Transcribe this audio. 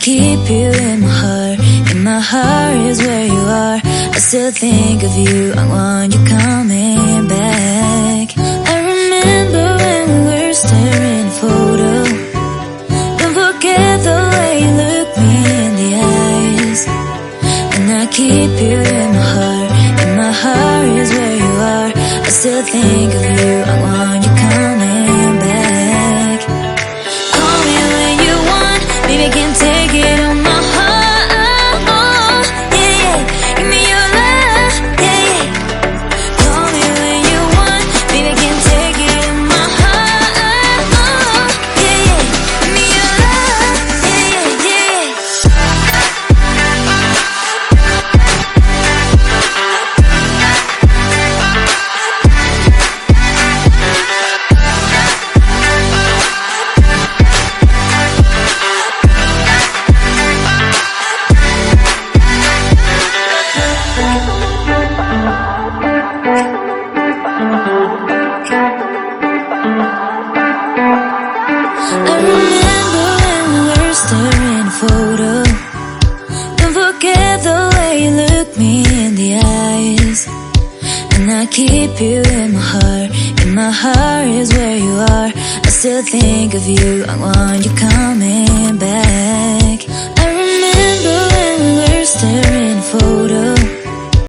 keep you in my heart. In my heart is where you are. I still think of you. I want you coming back. I remember when we were staring at a photo. Don't forget the way you look me in the eyes. And I keep you in my heart. In my heart is where you are. I still think of you. I want you coming back. Call me when you want. Baby, I can't take it on my heart. Yeah, yeah. Give me your love. Yeah, yeah. Call me when you want. Baby, I can't take it on my heart. Yeah, yeah. Give me your love. Yeah, yeah, yeah. I remember when we were staring at a photo. Don't forget the way you look me in the eyes. And I keep you in my heart. In my heart is where you are. I still think of you. I want you coming back. I remember when we were staring at a photo.